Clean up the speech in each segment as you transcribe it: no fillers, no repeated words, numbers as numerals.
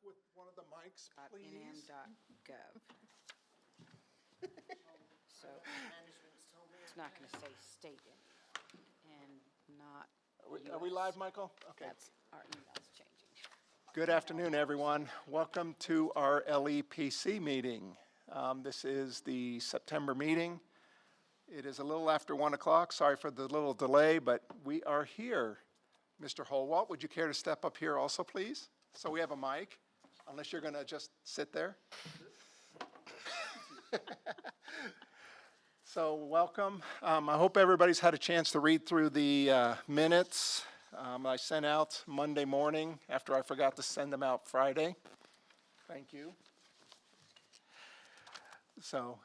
with one of the mics, please? .nm.gov. So it's not going to say state and not. Are we live, Michael? Okay. That's our email's changing. Good afternoon, everyone. Welcome to our LEPC meeting. This is the September meeting. It is a little after 1 o'clock. Sorry for the little delay, but we are here. Mr. Holwalt, would you care to step up here also, please? So we have a mic, unless you're going to just sit there. So welcome. I hope everybody's had a chance to read through the minutes. I sent out Monday morning after I forgot to send them out Friday. Thank you. So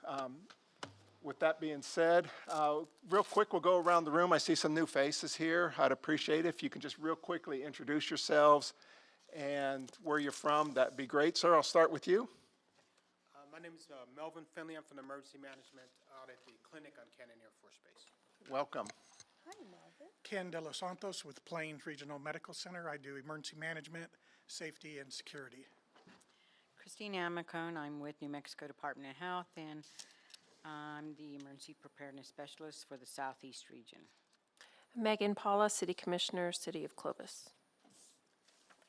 with that being said, real quick, we'll go around the room. I see some new faces here. I'd appreciate it if you can just real quickly introduce yourselves and where you're from. That'd be great. Sir, I'll start with you. My name is Melvin Finley. I'm from Emergency Management out at the clinic on Cannon Air Force Base. Welcome. Hi, Melvin. Ken De Los Santos with Plains Regional Medical Center. I do emergency management, safety, and security. Christine Amicone, I'm with New Mexico Department of Health, and I'm the Emergency Preparedness Specialist for the Southeast region. Megan Paula, City Commissioner, City of Clovis.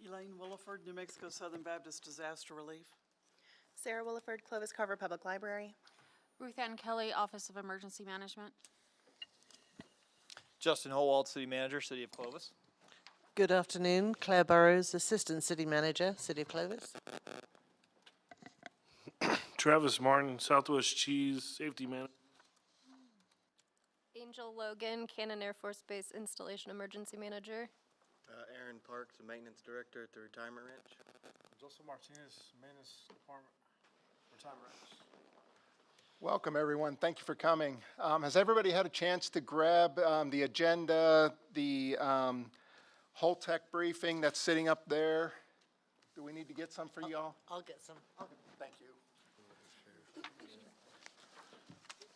Elaine Williford, New Mexico Southern Baptist Disaster Relief. Sarah Williford, Clovis-Carver Public Library. Ruth Ann Kelly, Office of Emergency Management. Justin Holwald, City Manager, City of Clovis. Good afternoon, Claire Burrows, Assistant City Manager, City of Clovis. Travis Martin, Southwest Cheese, Safety Manager. Angel Logan, Cannon Air Force Base Installation Emergency Manager. Aaron Parks, the Maintenance Director at the Retirement Ranch. Joseph Martinez, Maintenance Department, Retirement Ranch. Welcome, everyone. Thank you for coming. Has everybody had a chance to grab the agenda, the whole tech briefing that's sitting up there? Do we need to get some for y'all? I'll get some. Thank you.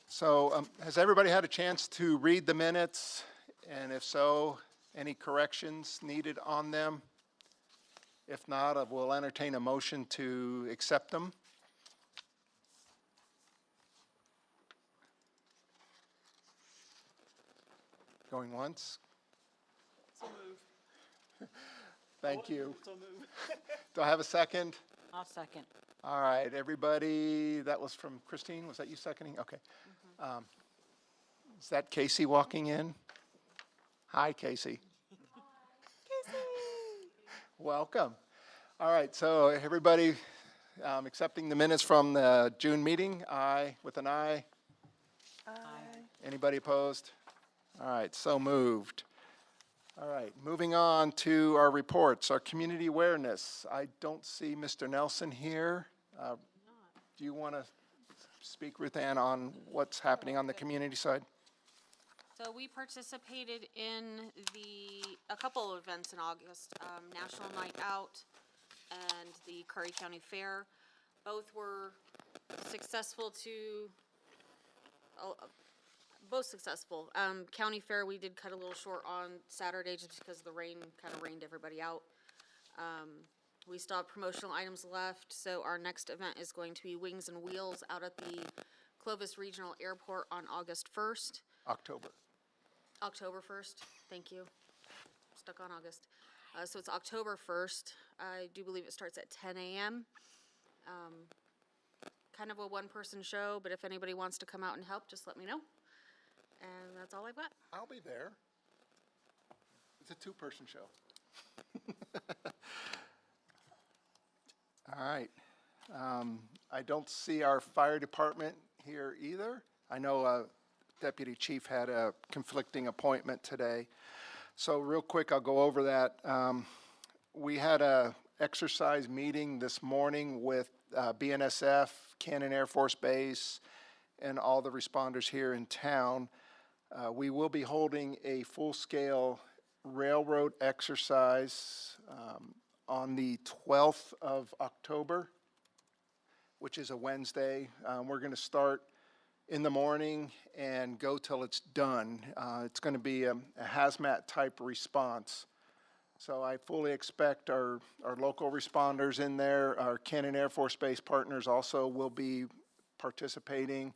So has everybody had a chance to read the minutes? And if so, any corrections needed on them? If not, I will entertain a motion to accept them. Going once? So move. Thank you. So move. Do I have a second? I'll second. All right, everybody, that was from Christine. Was that you seconding? Okay. Is that Casey walking in? Hi, Casey. Casey! Welcome. All right, so everybody accepting the minutes from the June meeting, aye with an aye. Aye. Anybody opposed? All right, so moved. All right, moving on to our reports, our community awareness. I don't see Mr. Nelson here. Do you want to speak, Ruth Ann, on what's happening on the community side? So we participated in a couple of events in August, National Night Out and the Curry County Fair. Both were successful both successful. County Fair, we did cut a little short on Saturday just because the rain kind of rained everybody out. We still have promotional items left, so our next event is going to be Wings and Wheels out at the Clovis Regional Airport on August 1st. October 1st, thank you. Stuck on August. So it's October 1st. I do believe it starts at 10 a.m. Kind of a one-person show, but if anybody wants to come out and help, just let me know. And that's all I've got. I'll be there. It's a two-person show. All right. I don't see our fire department here either. I know Deputy Chief had a conflicting appointment today. So real quick, I'll go over that. We had a exercise meeting this morning with BNSF, Cannon Air Force Base, and all the responders here in town. We will be holding a full-scale railroad exercise on the 12th of October, which is a Wednesday. We're going to start in the morning and go till it's done. It's going to be a hazmat type response. So I fully expect our local responders in there, our Cannon Air Force Base partners also will be participating.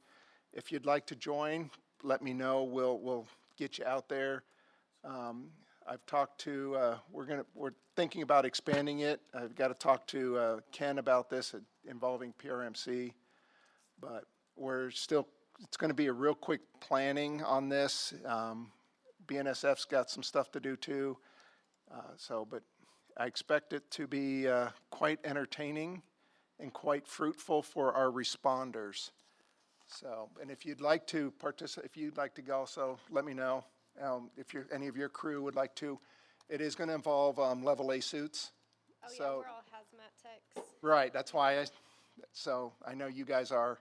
If you'd like to join, let me know. We'll get you out there. I've talked to, we're thinking about expanding it. I've got to talk to Ken about this involving PRMC, but it's going to be a real quick planning on this. BNSF's got some stuff to do too. But I expect it to be quite entertaining and quite fruitful for our responders. So, and if you'd like to participate, if you'd like to go also, let me know. If any of your crew would like to. It is going to involve level A suits. Oh, yeah, So, we're all hazmat techs. right, that's why so I know you guys are.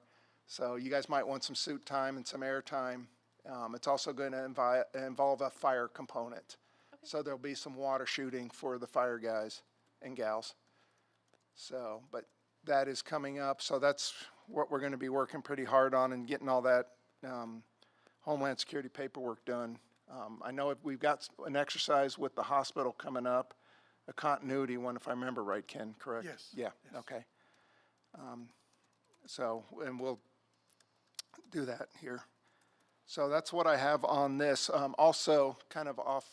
So you guys might want some suit time and some air time. It's also going to involve a fire component. So there'll be some water shooting for the fire guys and gals. So, but that is coming up. So that's what we're going to be working pretty hard on and getting all that Homeland Security paperwork done. I know we've got an exercise with the hospital coming up, a continuity one, if I remember right, Ken, correct? Yes. Yeah, Yes. okay. And we'll do that here. So that's what I have on this. Also, kind of off,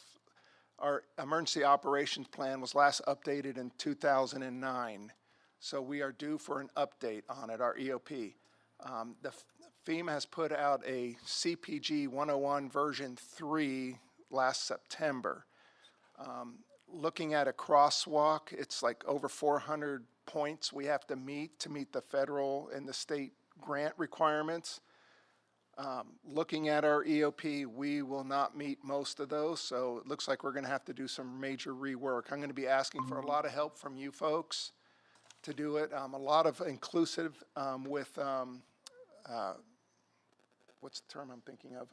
our emergency operations plan was last updated in 2009. So we are due for an update on it, our EOP. The FEMA has put out a CPG 101 version 3 last September. Looking at a crosswalk, it's like over 400 points we have to meet the federal and the state grant requirements. Looking at our EOP, we will not meet most of those, so it looks like we're going to have to do some major rework. I'm going to be asking for a lot of help from you folks to do it. A lot of inclusive with, what's the term I'm thinking of?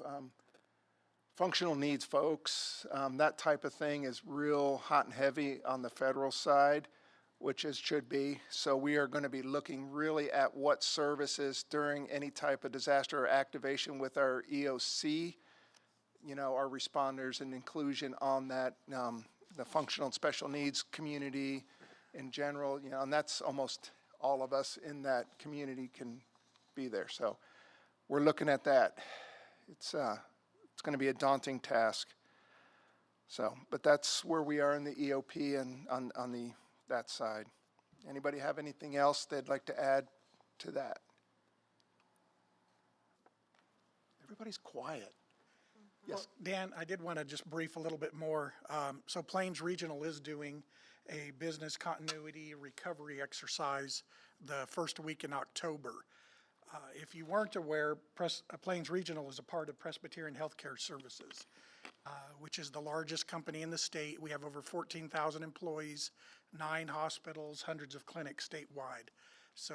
Functional needs folks. That type of thing is real hot and heavy on the federal side, which it should be. So we are going to be looking really at what services during any type of disaster or activation with our EOC, our responders and inclusion on that, the functional and special needs community in general, and that's almost all of us in that community can be there. So we're looking at that. It's going to be a daunting task. So, but that's where we are in the EOP and on that side. Anybody have anything else they'd like to add to that? Everybody's quiet. Yes. Well, Dan, I did want to just brief a little bit more. So Plains Regional is doing a business continuity recovery exercise the first week in October. If you weren't aware, Plains Regional is a part of Presbyterian Healthcare Services, which is the largest company in the state. We have over 14,000 employees, 9 hospitals, hundreds of clinics statewide. So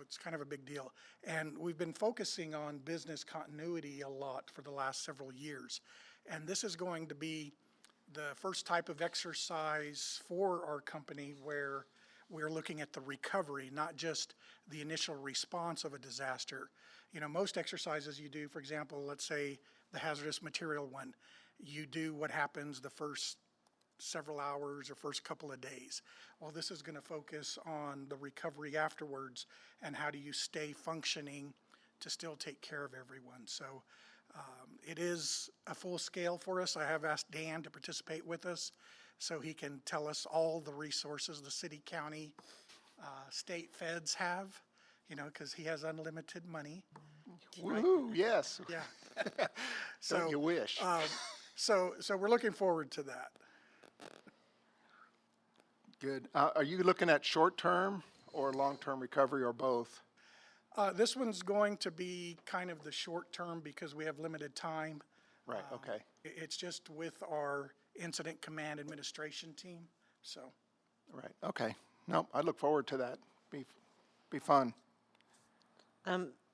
it's kind of a big deal. And we've been focusing on business continuity a lot for the last several years. And this is going to be the first type of exercise for our company where we're looking at the recovery, not just the initial response of a disaster. Most exercises you do, for example, let's say the hazardous material one, you do what happens the first several hours or first couple of days. Well, this is going to focus on the recovery afterwards and how do you stay functioning to still take care of everyone. So it is a full scale for us. I have asked Dan to participate with us so he can tell us all the resources the city, county, state feds have, because he has unlimited money. Woohoo, yes. Yeah. Don't you wish? So we're looking forward to that. Good. Are you looking at short-term or long-term recovery or both? This one's going to be kind of the short term because we have limited time. Right, okay. It's just with our incident command administration team, so. Right, okay. No, I look forward to that. Be fun.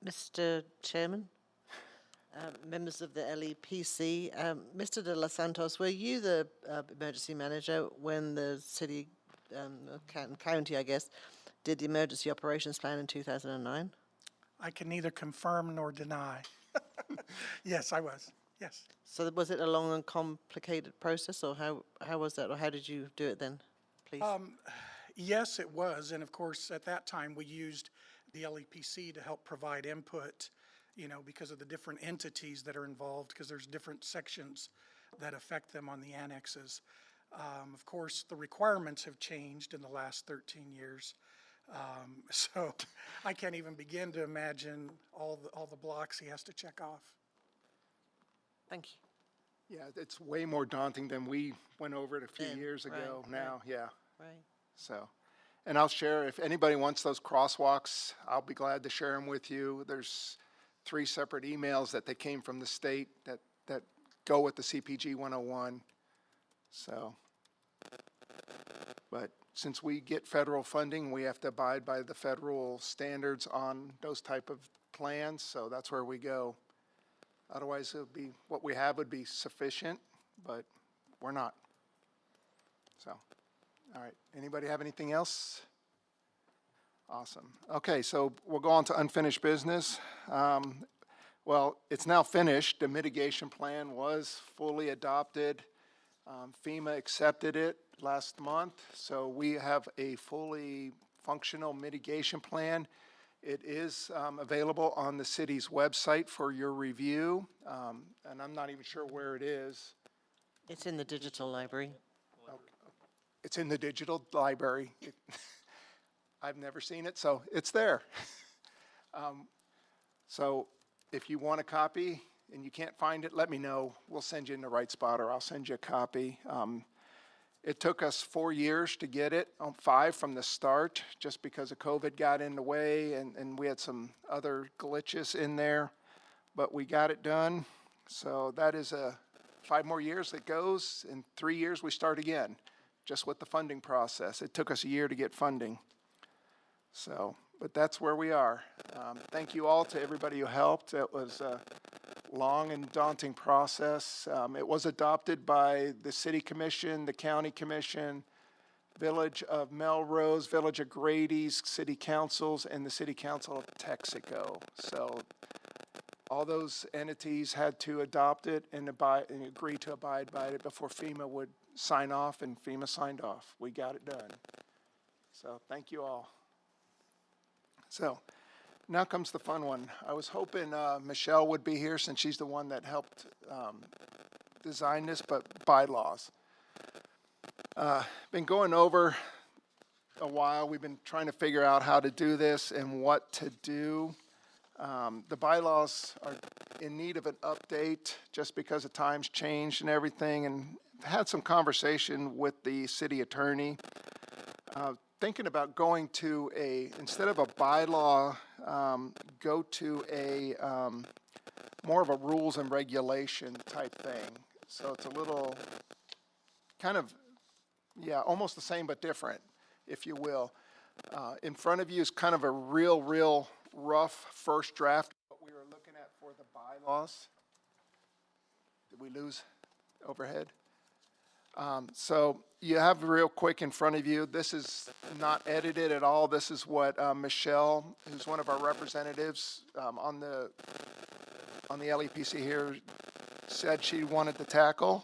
Mr. Chairman, members of the LEPC, Mr. De Los Santos, were you the emergency manager when the city, county, I guess, did the emergency operations plan in 2009? I can neither confirm nor deny. Yes, I was, Yes. So was it a long and complicated process, or how was that, or how did you do it then, please? Yes, it was, and of course, at that time, we used the LEPC to help provide input, because of the different entities that are involved, because there's different sections that affect them on the annexes. Of course, the requirements have changed in the last 13 years, so I can't even begin to imagine all the blocks he has to check off. Thank you. Yeah, it's way more daunting than we went over it a few Then, years ago right, now, yeah. Right. So, and I'll share, if anybody wants those crosswalks, I'll be glad to share them with you. There's 3 separate emails that they came from the state that go with the CPG 101. So, but since we get federal funding, we have to abide by the federal standards on those type of plans, so that's where we go. Otherwise, it would be, what we have would be sufficient, but we're not. So, all right, anybody have anything else? Awesome. Okay, so we'll go on to unfinished business. Well, it's now finished. The mitigation plan was fully adopted. FEMA accepted it last month, so we have a fully functional mitigation plan. It is available on the city's website for your review, and I'm not even sure where it is. It's in the digital library. It's in the digital library. I've never seen it, so it's there. So if you want a copy and you can't find it, let me know. We'll send you in the right spot, or I'll send you a copy. It took us 4 years to get it, 5 from the start, just because of COVID got in the way, and we had some other glitches in there, but we got it done. So that is 5 more years that goes. In 3 years, we start again, just with the funding process. It took us a year to get funding. So, but that's where we are. Thank you all to everybody who helped. It was a long and daunting process. It was adopted by the City Commission, the County Commission, Village of Melrose, Village of Grady's, City Councils, and the City Council of Texaco. So all those entities had to adopt it and agree to abide by it before FEMA would sign off, and FEMA signed off. We got it done. So thank you all. So now comes the fun one. I was hoping Michelle would be here, since she's the one that helped design this, but bylaws. Been going over a while. We've been trying to figure out how to do this and what to do. The bylaws are in need of an update just because the times changed and everything, and had some conversation with the city attorney. Thinking about going to instead of a bylaw, go to a more of a rules and regulation type thing. So it's a little kind of, yeah, almost the same but different, if you will. In front of you is kind of a real rough first draft of what we were looking at for the bylaws. Did we lose overhead? So you have real quick in front of you. This is not edited at all. This is what Michelle, who's one of our representatives on the LEPC here, said she wanted to tackle.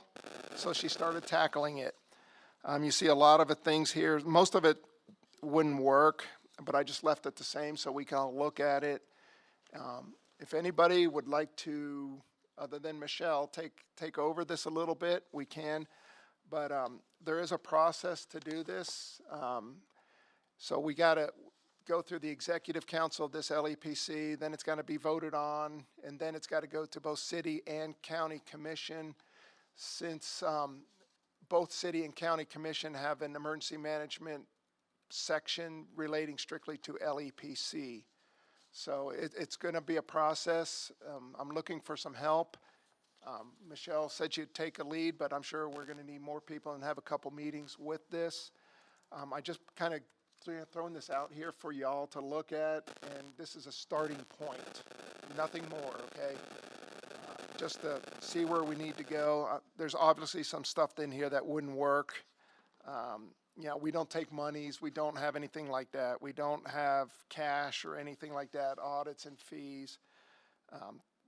So she started tackling it. You see a lot of the things here. Most of it wouldn't work, but I just left it the same so we can all look at it. If anybody would like to, other than Michelle, take over this a little bit, we can. But there is a process to do this. So we got to go through the executive council of this LEPC, then it's got to be voted on, and then it's got to go to both city and county commission. Since both city and county commission have an emergency management section relating strictly to LEPC. So it's going to be a process. I'm looking for some help. Michelle said she'd take a lead, but I'm sure we're going to need more people and have a couple meetings with this. I just kind of throwing this out here for y'all to look at, and this is a starting point, nothing more, okay? Just to see where we need to go. There's obviously some stuff in here that wouldn't work. You know, we don't take monies, we don't have anything like that. We don't have cash or anything like that, audits and fees.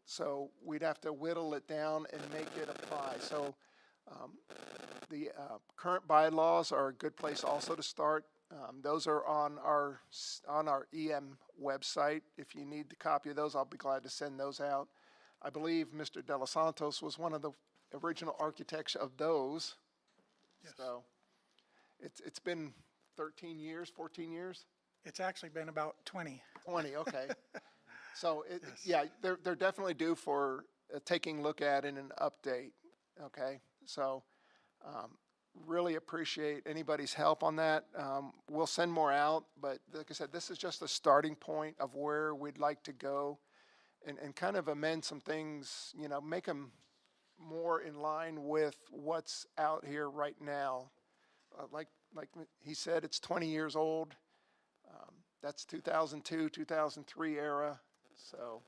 So we'd have to whittle it down and make it apply. So the current bylaws are a good place also to start. Those are on our EM website. If you need a copy of those, I'll be glad to send those out. I believe Mr. De Los Santos was one of the original architects of those. Yes. So it's been 13 years, 14 years? It's actually been about 20. 20, okay. So, yeah, they're definitely due for taking a look at and an update, okay? So, really appreciate anybody's help on that. We'll send more out, but like I said, this is just a starting point of where we'd like to go and kind of amend some things, you know, make them more in line with what's out here right now. Like he said, it's 20 years old. That's 2002, 2003 era. So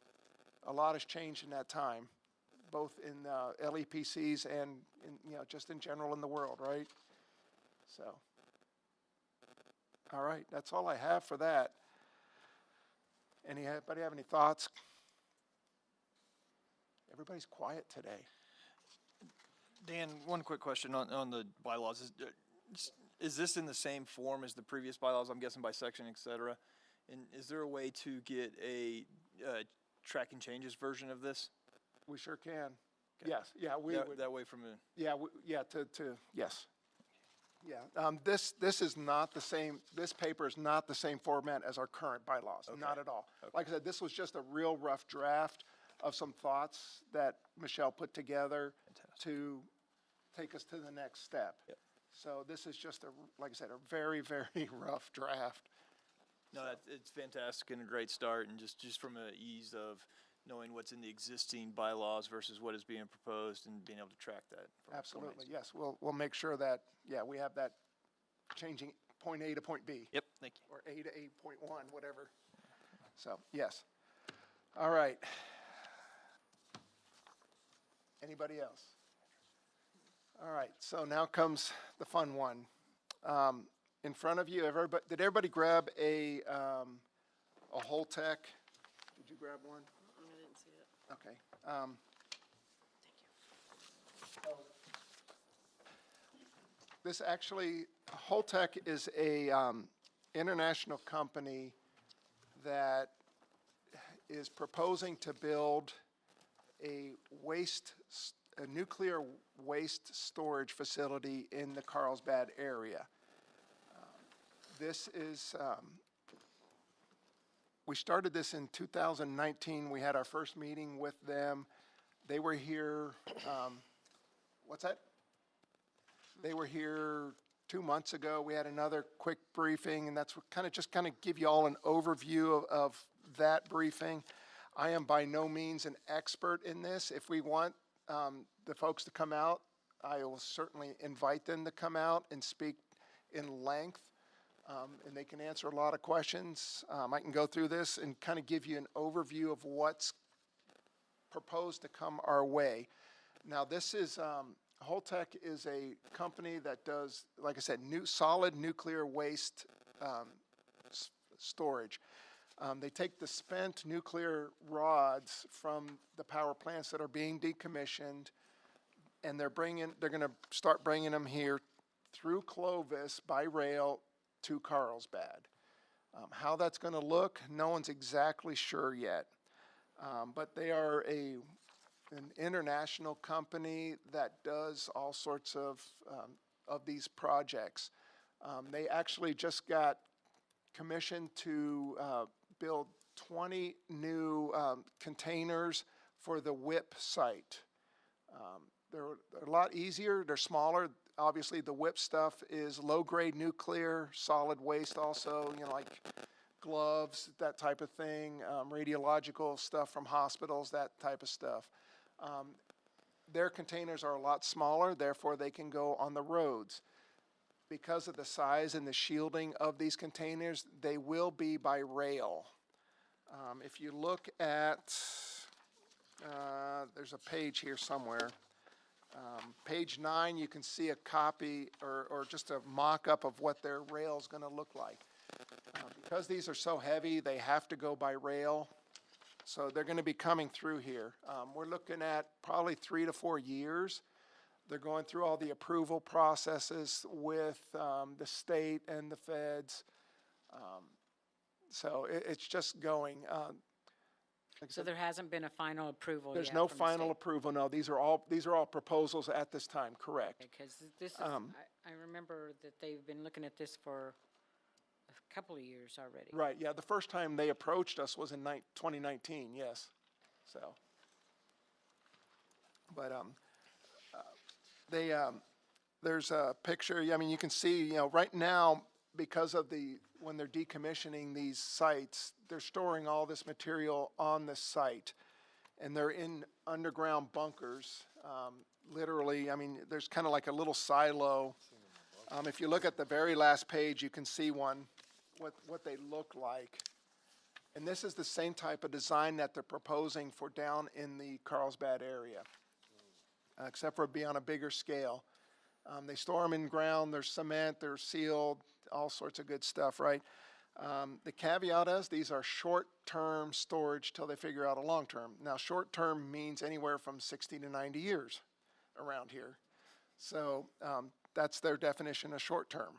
a lot has changed in that time, both in LEPCs and in, just in general in the world, right? So, all right, that's all I have for that. Anybody have any thoughts? Everybody's quiet today. Dan, one quick question on the bylaws. Is this in the same form as the previous bylaws, I'm guessing by section, et cetera? And is there a way to get a tracking changes version of this? We sure can. Okay. Yes, yeah, we would. That way from a... Yeah, yes. Yeah, this is not the same, this paper is not the same format as our current bylaws, not at all. Okay. Like I said, this was just a real rough draft of some thoughts that Michelle put together to take us to the next step. Yep. So this is just like I said, a very, very rough draft. No, it's fantastic and a great start, and just from an ease of knowing what's in the existing bylaws versus what is being proposed and being able to track that. from Absolutely, formats. yes, we'll make sure that, we have that changing point A to point B. Yep, thank you. Or A to 8.1, whatever. So, yes. All right. Anybody else? All right, so now comes the fun one. In front of you, did everybody grab a Holtec? Did you grab one? I didn't see it. Okay. This actually, Holtec is a international company that is proposing to build a nuclear waste storage facility in the Carlsbad area. This is, we started this in 2019. We had our first meeting with them. They were here, what's that? They were here 2 months ago. We had another quick briefing, and that's what kind of give you all an overview of that briefing. I am by no means an expert in this. If we want the folks to come out, I will certainly invite them to come out and speak in length. And they can answer a lot of questions. I can go through this and kind of give you an overview of what's proposed to come our way. Now, this is, Holtec is a company that does, like I said, solid nuclear waste storage. They take the spent nuclear rods from the power plants that are being decommissioned, and they're going to start bringing them here through Clovis by rail to Carlsbad. How that's going to look, no one's exactly sure yet. But they are an international company that does all sorts of these projects. They actually just got commissioned to build 20 new containers for the WIP site. They're a lot easier, they're smaller. Obviously, the WIP stuff is low-grade nuclear, solid waste also, like gloves, that type of thing, radiological stuff from hospitals, that type of stuff. Their containers are a lot smaller, therefore they can go on the roads. Because of the size and the shielding of these containers, they will be by rail. If you look at, there's a page here somewhere. Page 9, you can see a copy or just a mock-up of what their rail is going to look like. Because these are so heavy, they have to go by rail. So they're going to be coming through here. We're looking at probably 3 to 4 years. They're going through all the approval processes with the state and the feds. So it's just going. Like I So said, there hasn't been a final approval yet there's no from the final state? approval, no. These are all proposals at this time, correct? Because this is, I remember that they've been looking at this for a couple of years already. Right, yeah, the first time they approached us was in 2019, yes, so. But, there's a picture, I mean, you can see, right now, because of when they're decommissioning these sites, they're storing all this material on the site. And they're in underground bunkers, literally, I mean, there's kind of like a little silo. If you look at the very last page, you can see what they look like. And this is the same type of design that they're proposing for down in the Carlsbad area, except for it be on a bigger scale. They store them in ground, they're cement, they're sealed, all sorts of good stuff, right? The caveat is these are short-term storage till they figure out a long-term. Now, short-term means anywhere from 60 to 90 years around here. So that's their definition of short-term.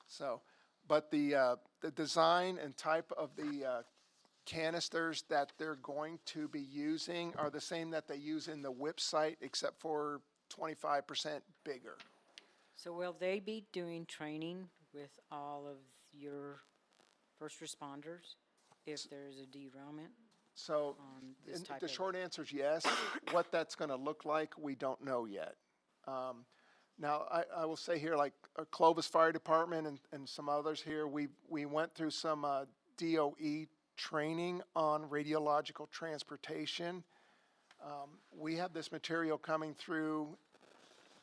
So, but the design and type of the canisters that they're going to be using are the same that they use in the WIP site, except for 25% bigger. So will they be doing training with all of your first responders if there's a derailment? So this type the of- short answer is yes. What that's going to look like, we don't know yet. Now, I will say here, like Clovis Fire Department and some others here, we went through some DOE training on radiological transportation. We have this material coming through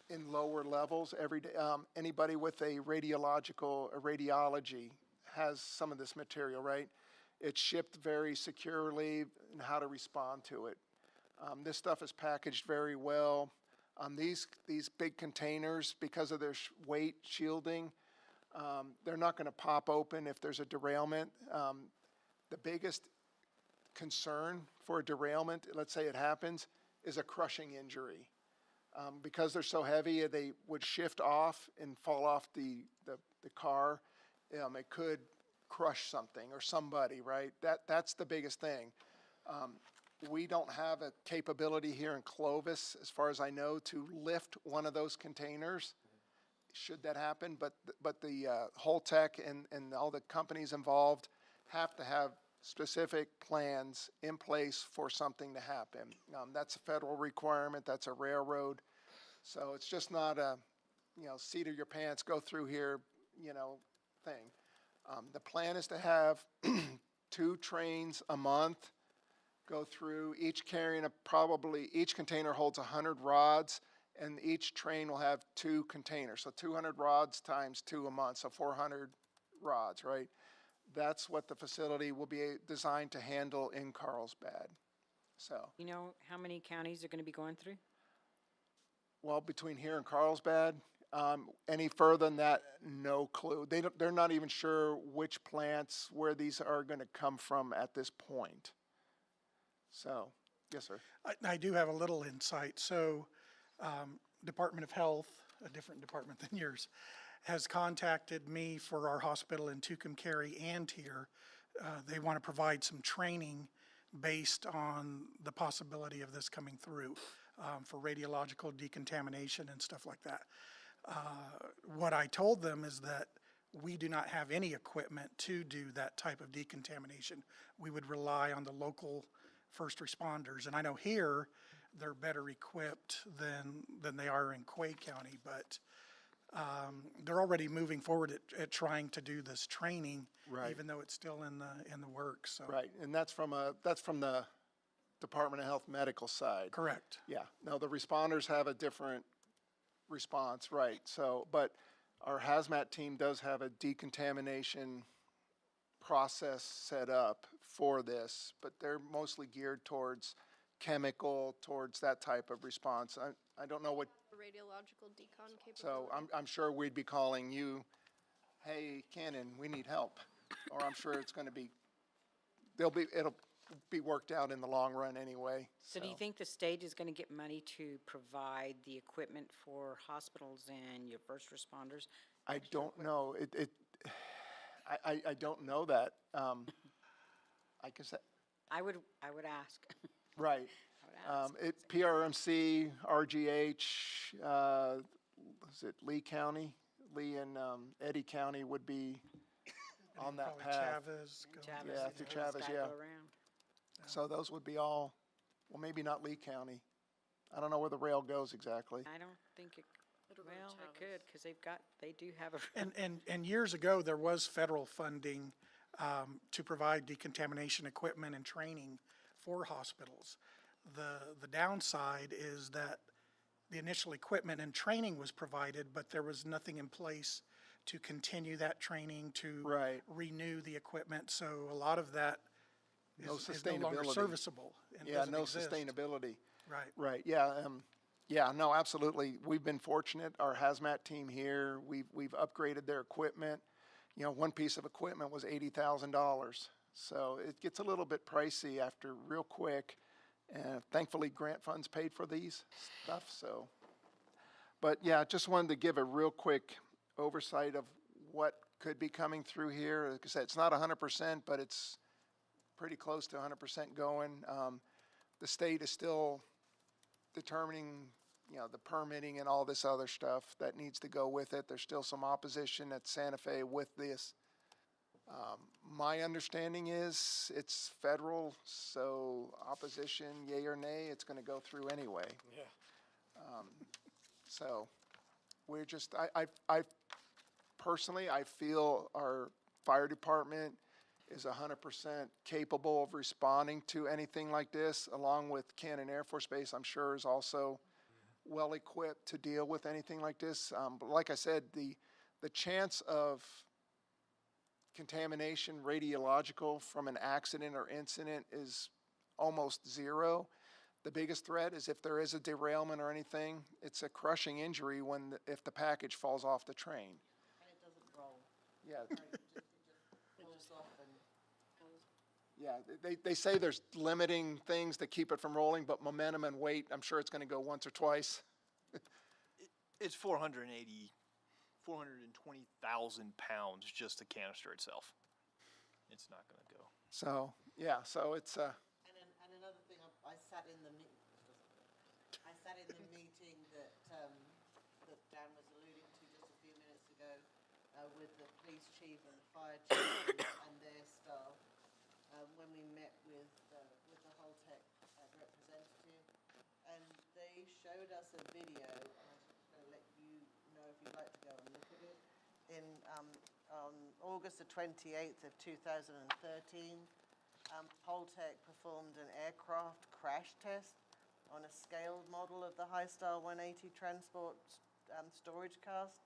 in lower levels every day. Anybody with a radiology has some of this material, right? It's shipped very securely and how to respond to it. This stuff is packaged very well. These big containers, because of their weight shielding, they're not going to pop open if there's a derailment. The biggest concern for a derailment, let's say it happens, is a crushing injury. Because they're so heavy, they would shift off and fall off the car. It could crush something or somebody, right? That's the biggest thing. We don't have a capability here in Clovis, as far as I know, to lift one of those containers, should that happen. But the Holtec and all the companies involved have to have specific plans in place for something to happen. That's a federal requirement, that's a railroad. So it's just not a, seat of your pants, go through here, thing. The plan is to have 2 trains a month go through, each carrying each container holds 100 rods, and each train will have 2 containers. So 200 rods times 2 a month, so 400 rods, right? That's what the facility will be designed to handle in Carlsbad. So, You know how many counties are going to be going through? well, between here and Carlsbad, any further than that, no clue. They're not even sure which plants, where these are going to come from at this point. So, yes, sir. I do have a little insight. So, Department of Health, a different department than yours, has contacted me for our hospital in Tucumcari and here. They want to provide some training based on the possibility of this coming through for radiological decontamination and stuff like that. What I told them is that we do not have any equipment to do that type of decontamination. We would rely on the local first responders. And I know here they're better equipped than they are in Quay County, but they're already moving forward at trying to do this training, Right. even though it's still in the works. So. Right, and that's from the Department of Health medical side. Correct. Yeah, no, the responders have a different response, right, so, but our hazmat team does have a decontamination process set up for this, but they're mostly geared towards chemical, towards that type of response. I don't know what, Radiological decon capability. so I'm sure we'd be calling you, hey, Cannon, we need help, or I'm sure it's gonna be, be worked out in the long run anyway. So do you think the state is going to get money to provide the equipment for hospitals and your first responders? I don't know. I don't know that. I guess that, I would ask. right. I would ask. PRMC, RGH, is it Lee County? Lee and Eddy County would be on that Probably path. Chavez. Chavez, Yeah, and through it's Chavez, gotta yeah. go around. So those would be all, well, maybe not Lee County. I don't know where the rail goes exactly. I don't think it, well, it could, because they do have a. And years ago, there was federal funding to provide decontamination equipment and training for hospitals. The downside is that the initial equipment and training was provided, but there was nothing in place to continue that training, to Right. renew the equipment. So a lot of that No is no longer sustainability. serviceable and Yeah, doesn't no exist. sustainability. Right. Right, yeah, yeah, no, absolutely. We've been fortunate, our hazmat team here, we've upgraded their equipment. You know, one piece of equipment was $80,000. So it gets a little bit pricey after real quick. And thankfully, grant funds paid for these stuff, so. But yeah, just wanted to give a real quick oversight of what could be coming through here. Like I said, it's not 100%, but it's pretty close to 100% going. The state is still determining, you know, the permitting and all this other stuff that needs to go with it. There's still some opposition at Santa Fe with this. My understanding is it's federal, so opposition, yay or nay, it's going to go through anyway. Yeah. So we're just, I personally, I feel our fire department is 100% capable of responding to anything like this, along with Cannon Air Force Base, I'm sure is also well-equipped to deal with anything like this. But like I said, the chance of contamination, radiological, from an accident or incident is almost zero. The biggest threat is if there is a derailment or anything, it's a crushing injury if the package falls off the train. And it doesn't roll. Yeah. It just pulls off and Yeah, they say there's limiting things that keep it from rolling, but momentum and weight, I'm sure it's going to go once or twice. It's 420,000 pounds just the canister itself. It's not gonna go. So, yeah, so it's, And another thing, I sat in the meeting that that Dan was alluding to just a few minutes ago with the police chief and the fire chief and their staff when we met with the Holtec representative, and they showed us a video. And I'm just going to let you know if you'd like to go and look at it. On August the 28th of 2013. Holtec performed an aircraft crash test on a scaled model of the High-Star 180 transport storage cask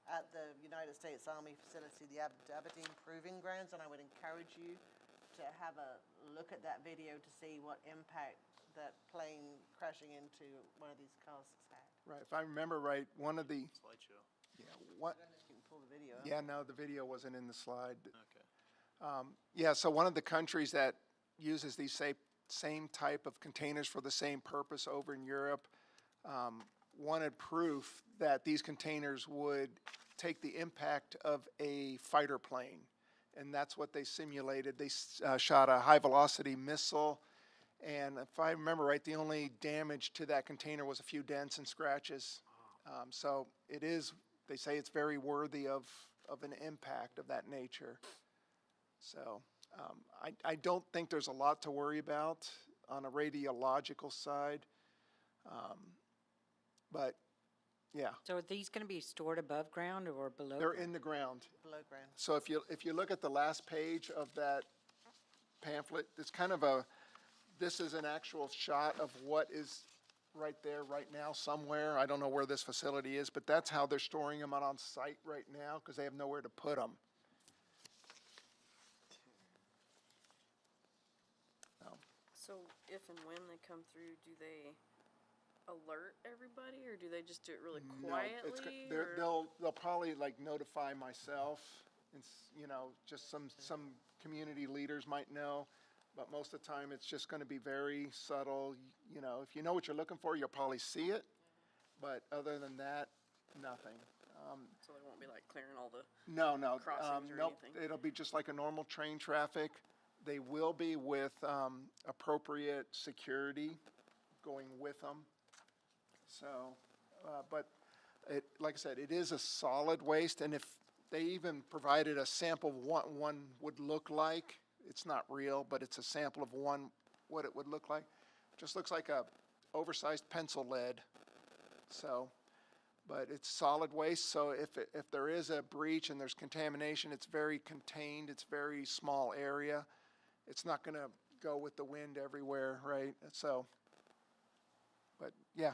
at the United States Army facility, the Aberdeen Proving Grounds, and I would encourage you to have a look at that video to see what impact that plane crashing into one of these casks had. right, if I remember right, one of the, Slideshow. yeah, what, I don't know if you can pull the video up. yeah, no, the video wasn't in the slide. Okay. Yeah, so one of the countries that uses these same type of containers for the same purpose over in Europe wanted proof that these containers would take the impact of a fighter plane. And that's what they simulated. They shot a high-velocity missile, and if I remember right, the only damage to that container was a few dents and scratches. So it is, they say it's very worthy of an impact of that nature. So I don't think there's a lot to worry about on a radiological side. But, yeah, So are these going to be stored above ground or below? they're ground? in the ground. Below ground. So if you look at the last page of that pamphlet, it's kind of this is an actual shot of what is right there right now somewhere. I don't know where this facility is, but that's how they're storing them on site right now because they have nowhere to put them. So if and when they come through, do they alert everybody, or do they just do it really No, quietly? they'll probably like notify myself, and just some community leaders might know. but most of the time, it's just gonna be very subtle. You know, if you know what you're looking for, you'll probably see it, but other than that, nothing. So they won't be like clearing all the No, no. crossings or Nope, anything? it'll be just like a normal train traffic. They will be with appropriate security going with them. So, but it, like I said, it is a solid waste, and if they even provided a sample of what one would look like, it's not real, but it's a sample of one, what it would look like. Just looks like a oversized pencil lead. So, but it's solid waste, so if there is a breach and there's contamination, it's very contained, it's very small area. It's not gonna go with the wind everywhere, right? So, but yeah.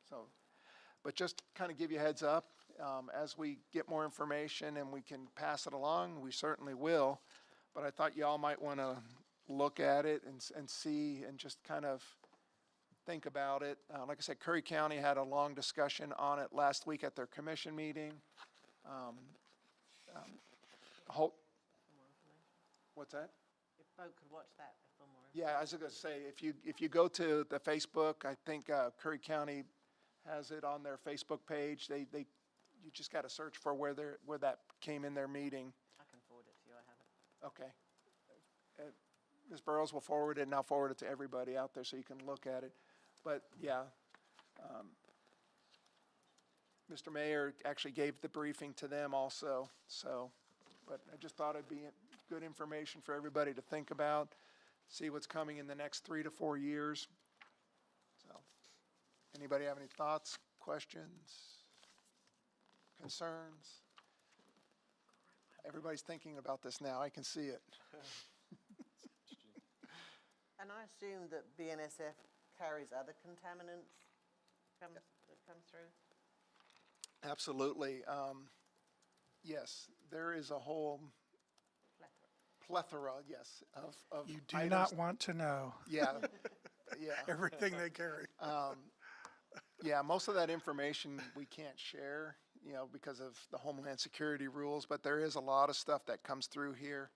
So, but just kind of give you a heads up, as we get more information and we can pass it along, we certainly will. But I thought y'all might want to look at it and see and just kind of think about it. Like I said, Curry County had a long discussion on it last week at their commission meeting. What's that? If folk could watch that for more. Yeah, I was gonna say, if you go to the Facebook, I think Curry County has it on their Facebook page. You just gotta search for where that came in their meeting. I can forward it to you, I have it. Okay. Ms. Burrows will forward it, and I'll forward it to everybody out there so you can look at it. But, yeah. Mr. Mayor actually gave the briefing to them also, so, but I just thought it'd be good information for everybody to think about, see what's coming in the next 3 to 4 years. So, anybody have any thoughts, questions, concerns? Everybody's thinking about this now, I can see it. And I assume that BNSF carries other contaminants that come through? Absolutely. Yes, there is a whole plethora, yes, of You do items. not want to know Yeah, yeah. everything they carry. Yeah, most of that information we can't share, because of the Homeland Security rules, but there is a lot of stuff that comes through here.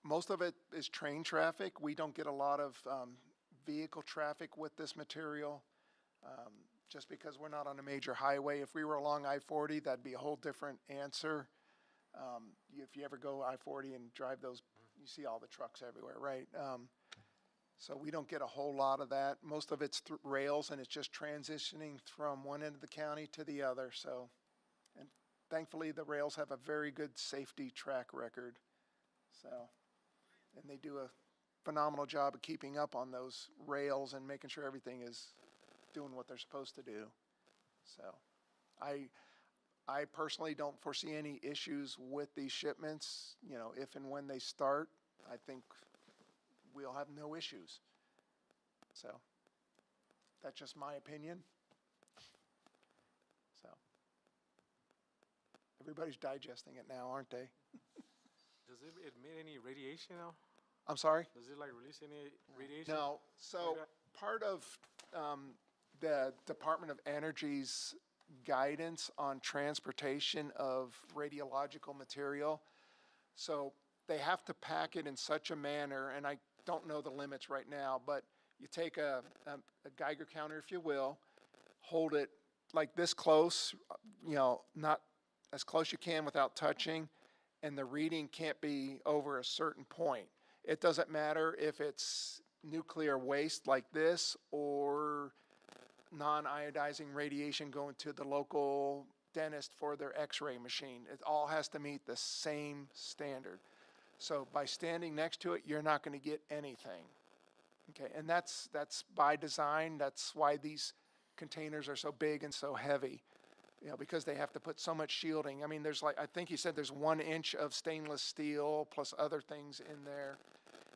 Most of it is train traffic. We don't get a lot of vehicle traffic with this material, just because we're not on a major highway. If we were along I-40, that'd be a whole different answer. If you ever go I-40 and drive those, you see all the trucks everywhere, right? So we don't get a whole lot of that. Most of it's through rails, and it's just transitioning from one end of the county to the other. So, and thankfully, the rails have a very good safety track record. So, and they do a phenomenal job of keeping up on those rails and making sure everything is doing what they're supposed to do. So, I personally don't foresee any issues with these shipments. If and when they start, I think we'll have no issues. So, that's just my opinion. So, everybody's digesting it now, aren't they? Does it emit any radiation now? I'm sorry? Does it release any radiation? No. So, part of the Department of Energy's guidance on transportation of radiological material, so they have to pack it in such a manner, and I don't know the limits right now, but you take a Geiger counter, if you will, hold it like this close, not as close you can without touching, and the reading can't be over a certain point. It doesn't matter if it's nuclear waste like this or non-iodizing radiation going to the local dentist for their x-ray machine. It all has to meet the same standard. So by standing next to it, you're not going to get anything. Okay, and that's by design. That's why these containers are so big and so heavy, because they have to put so much shielding. I mean, I think he said there's 1 inch of stainless steel plus other things in there,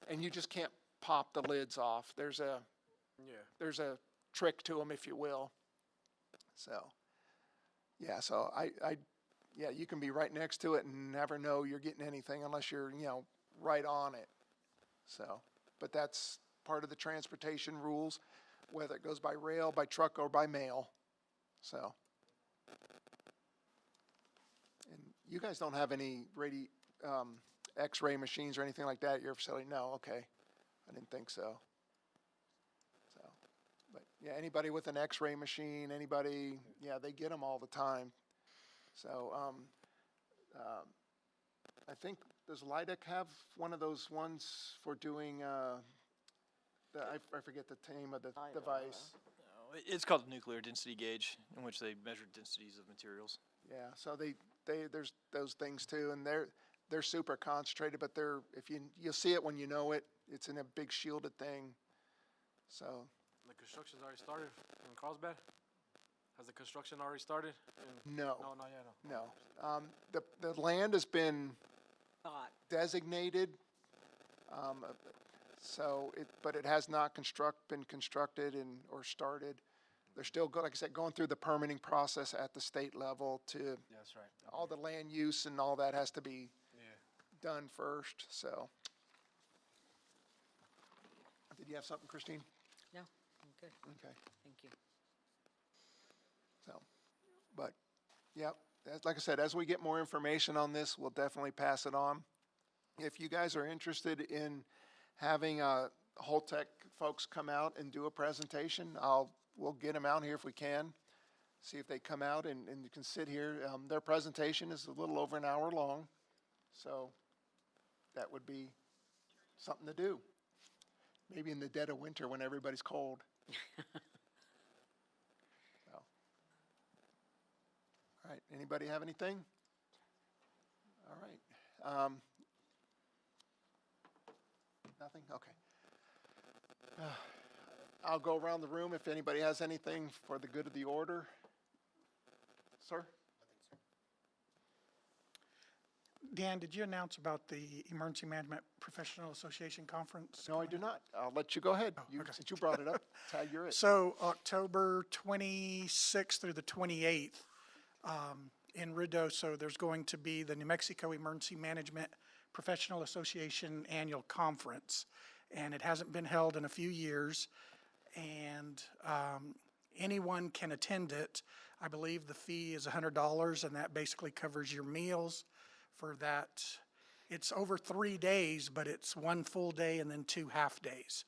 and you just can't pop the lids off. There's a trick to them, if you will. So, yeah, so you can be right next to it and never know you're getting anything unless you're, right on it. So, but that's part of the transportation rules, whether it goes by rail, by truck, or by mail. So, and you guys don't have any x-ray machines or anything like that at your facility? No, okay. I didn't think so. So, but yeah, anybody with an x-ray machine, anybody, yeah, they get them all the time. So, I think, does Lidec have one of those ones for doing, I forget the name of the device. No, it's called a nuclear density gauge, in which they measure densities of materials. Yeah, so there's those things too, and they're super concentrated, but you'll see it when you know it. It's in a big shielded thing. So. The construction's already started in Carlsbad? Has the construction already started? No. No, not yet, no. No. The land has been Thought. designated, but it has not been constructed or started. They're still, like I said, going through the permitting process at the state level Yeah, that's right. all the land use and all that has to be Yeah. done first, so. Did you have something, Christine? No, I'm good. Okay, Thank you. so, but, yep, like I said, as we get more information on this, we'll definitely pass it on. If you guys are interested in having Holtec folks come out and do a presentation, we'll get them out here if we can. See if they come out and you can sit here. Their presentation is a little over an hour long, so that would be something to do. Maybe in the dead of winter when everybody's cold. So. All right, anybody have anything? All right. Nothing? Okay. I'll go around the room if anybody has anything for the good of the order. Sir? Dan, did you announce about the Emergency Management Professional Association Conference? No, I do not. I'll let you go ahead. okay. Since you brought it up, Tad, you're it. So October 26th through the 28th, in Ruidoso, there's going to be the New Mexico Emergency Management Professional Association Annual Conference. And it hasn't been held in a few years. And anyone can attend it. I believe the fee is $100, and that basically covers your meals for that. It's over 3 days, but it's one full day and then 2 half days.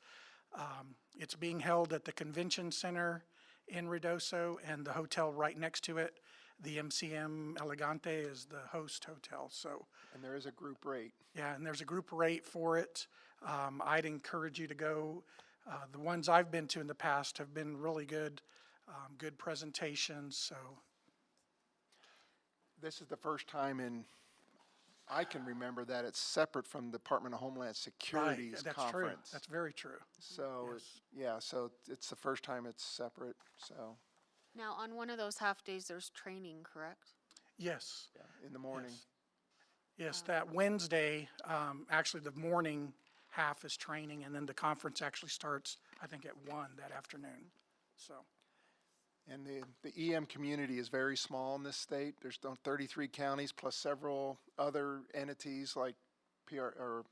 It's being held at the Convention Center in Ruidoso and the hotel right next to it. The MCM Elegante is the host hotel, so. And there is a group rate. Yeah, and there's a group rate for it. I'd encourage you to go. The ones I've been to in the past have been really good, good presentations, so. This is the first time I can remember that it's separate from the Department of Homeland Security's That's conference. true. That's very true. So, Yes. so it's the first time it's separate, so, Now, on one of those half days, there's training, correct? Yes. yeah, in the morning. Yes, that Wednesday, actually the morning half is training, and then the conference actually starts, I think, at 1 that afternoon, so. And the EM community is very small in this state. There's 33 counties plus several other entities like or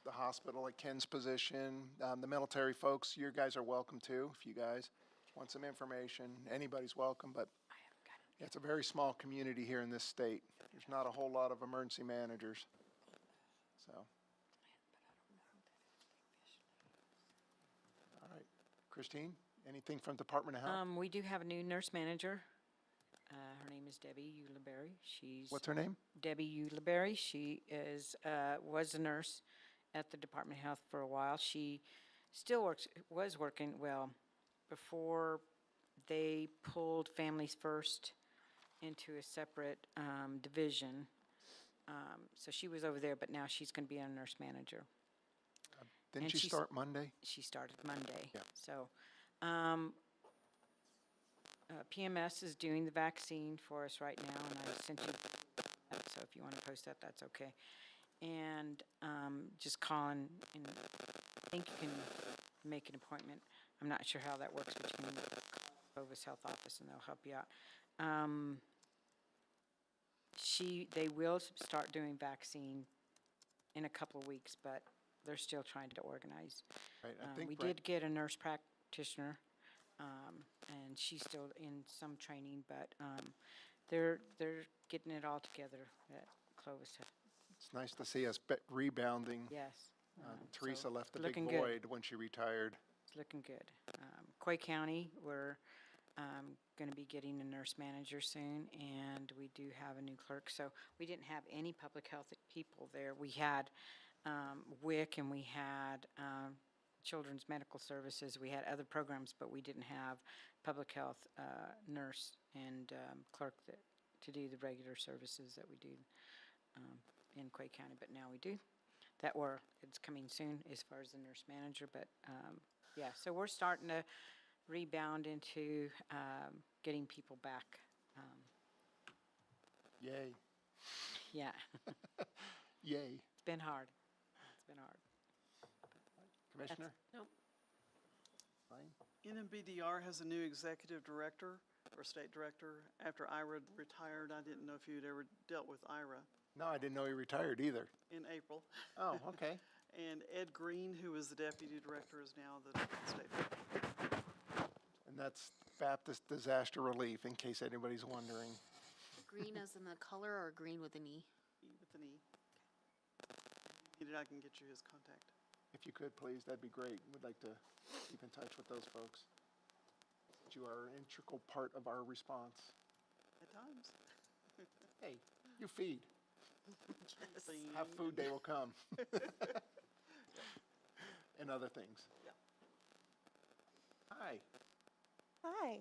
the hospital, like Ken's position, the military folks. You guys are welcome too, if you guys want some information. Anybody's welcome, but it's a very small community here in this state. There's not a whole lot of emergency managers, so. All right, Christine? Anything from Department of Health? We do have a new nurse manager. Her name is Debbie Uliberry. What's her name? Debbie Uliberry. She was a nurse at the Department of Health for a while. She still was working, well, before they pulled Families First into a separate division. So she was over there, but now she's going to be a nurse manager. Didn't And she start Monday? She started Monday. Yeah. So, PMS is doing the vaccine for us right now, and I sent you that, so if you want to post that, that's okay. And just calling, and I think you can make an appointment. I'm not sure how that works, but you can call Clovis Health Office, and they'll help you out. They will start doing vaccine in a couple of weeks, but they're still trying to organize. Right, I think We did get a nurse practitioner, and she's still in some training, but they're getting it all together at Clovis. It's nice to see us rebounding. Yes. Teresa so left a big looking good. void when she retired. It's looking good. Quay County, we're going to be getting a nurse manager soon, and we do have a new clerk. So we didn't have any public health people there. We had WIC, and we had Children's Medical Services. We had other programs, but we didn't have public health nurse and clerk to do the regular services that we do in Quay County. But now we do. It's coming soon as far as the nurse manager. But yeah, so we're starting to rebound into getting people back. Yay. Yeah. Yay. It's been hard. It's been hard. Commissioner? Nope. Fine. NMBDR has a new executive director or state director. After Ira retired, I didn't know if you'd ever dealt with Ira No, I didn't know he retired either. in April. Oh, okay. And Ed Green, who was the deputy director, is now the state director. And that's Baptist Disaster Relief, in case anybody's wondering. Green as in the color or green with an E? With an E. Needed, I can get you his contact. If you could, please, that'd be great. We'd like to keep in touch with those folks. You are an integral part of our response. At times. Hey, you feed. Yes. Have food, they will come. And other things. Yeah. Hi. Hi.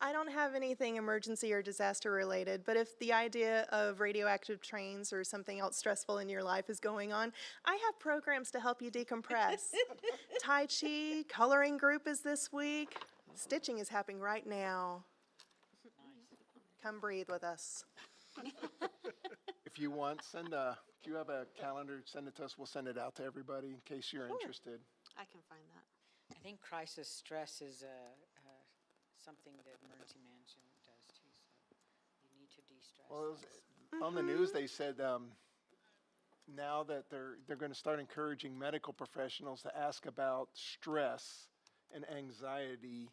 I don't have anything emergency or disaster related, but if the idea of radioactive trains or something else stressful in your life is going on, I have programs to help you decompress. Tai Chi, coloring group is this week. Stitching is happening right now. Come breathe with us. If you want, if you have a calendar, send it to us. We'll send it out to everybody in case you're interested. I can find that. I think crisis stress is something that emergency management does too, so you need to de-stress. Well, on the news, they said now that they're going to start encouraging medical professionals to ask about stress and anxiety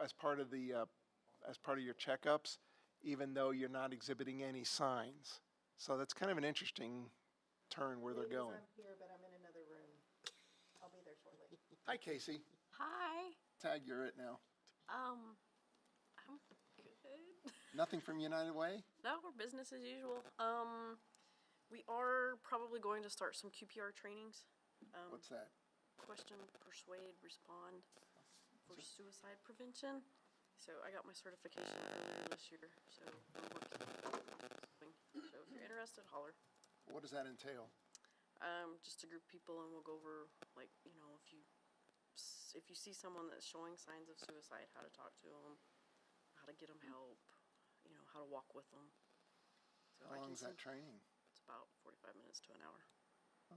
as part of your checkups, even though you're not exhibiting any signs. So that's kind of an interesting turn where they're going. I'm here, but I'm in another room. I'll be there shortly. Hi, Casey. Hi. Tag, you're it now. I'm good. Nothing from United Way? No, we're business as usual. We are probably going to start some QPR trainings. What's that? Question, persuade, respond for suicide prevention. So I got my certification earlier this year, so we're working. So if you're interested, holler. What does that entail? Just a group of people, and we'll go over, like, you know, if you see someone that's showing signs of suicide, how to talk to them, how to get them help, you know, how to walk with them. So How long is that training? It's about 45 minutes to an hour.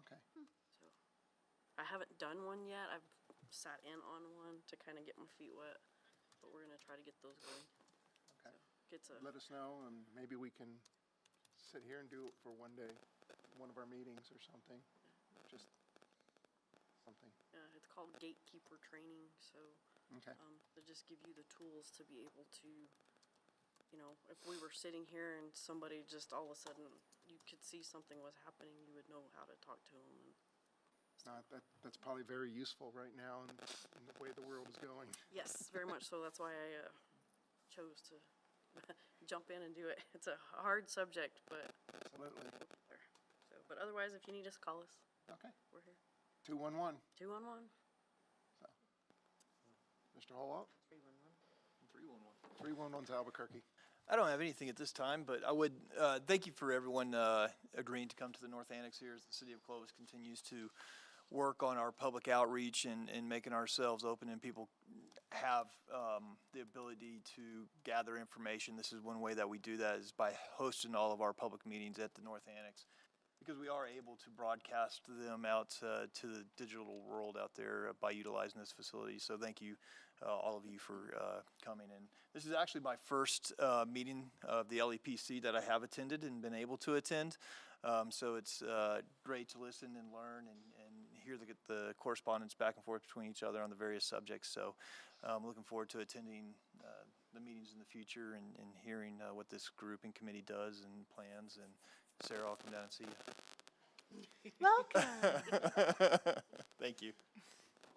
Okay. So I haven't done one yet. I've sat in on one to kind of get my feet wet, but we're gonna try to get those going. Okay. So Let us know, and maybe we can sit here and do it for one day, one of our meetings or something. Just something. it's called gatekeeper training. So Okay. to just give you the tools to be able to, you know, if we were sitting here and somebody just all of a sudden you could see something was happening, you would know how to talk to them. And That's probably very useful right now in the way the world is going. yes, very much so. That's why I chose to jump in and do it. It's a hard subject, but Absolutely. so. But otherwise, if you need us, call us. Okay. We're here. 211. 211. Mr. Holwell? 311's Albuquerque. I don't have anything at this time, but I would thank you for everyone agreeing to come to the North Annex here as the city of Clovis continues to work on our public outreach and making ourselves open, and people have the ability to gather information. This is one way that we do that is by hosting all of our public meetings at the North Annex, because we are able to broadcast them out to the digital world out there by utilizing this facility. So thank you, all of you, for coming in. This is actually my first meeting of the LEPC that I have attended and been able to attend. So it's great to listen and learn and hear the correspondence back and forth between each other on the various subjects. So I'm looking forward to attending the meetings in the future and hearing what this group and committee does and plans, and Sarah, I'll come down and see you. Welcome. Thank you.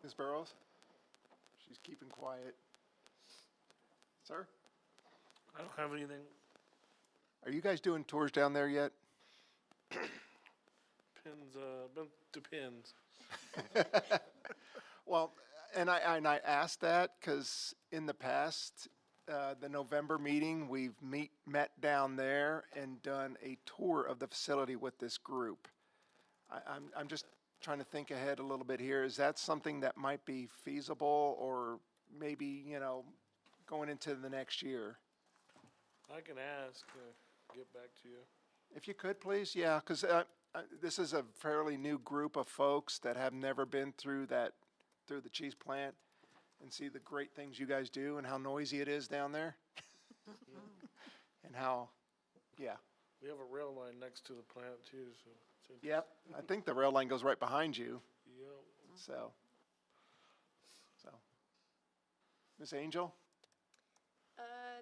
Ms. Burrows? She's keeping quiet. Sir? I don't have anything. Are you guys doing tours down there yet? Depends. Well, and I asked that because in the past, the November meeting, we've met down there and done a tour of the facility with this group. I'm just trying to think ahead a little bit here. Is that something that might be feasible, or maybe, going into the next year? I can ask, get back to you. If you could, please, yeah, because this is a fairly new group of folks that have never been through the cheese plant and see the great things you guys do and how noisy it is down there. And how, yeah. We have a rail line next to the plant too, so. Yep, I think the rail line goes right behind you, Yep. so. Ms. Angel?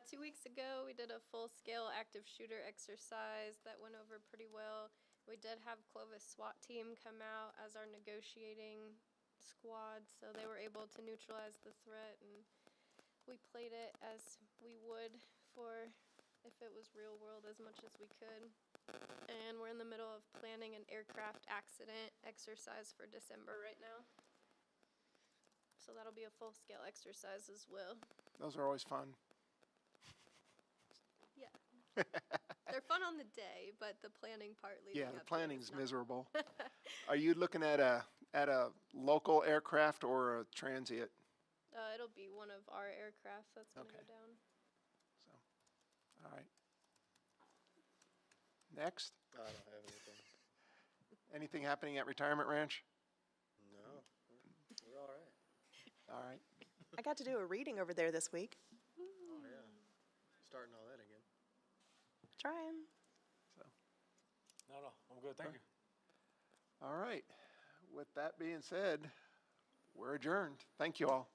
2 weeks ago, we did a full-scale active shooter exercise that went over pretty well. We did have Clovis SWAT team come out as our negotiating squad, so they were able to neutralize the threat, and we played it as we would for if it was real world as much as we could. And we're in the middle of planning an aircraft accident exercise for December right now. So that'll be a full-scale exercise as well. Those are always fun. Yeah. They're fun on the day, but the planning part leading Yeah, up the to it planning's is not. miserable. Are you looking at a local aircraft or a transient? It'll be one of our aircraft that's gonna Okay. go down. So, all right. Next, I don't have anything. anything happening at Retirement Ranch? No, we're all right. All right. I got to do a reading over there this week. Oh, yeah. Starting all that again. Trying. No, I'm good, thank you. All right. With that being said, we're adjourned. Thank you all.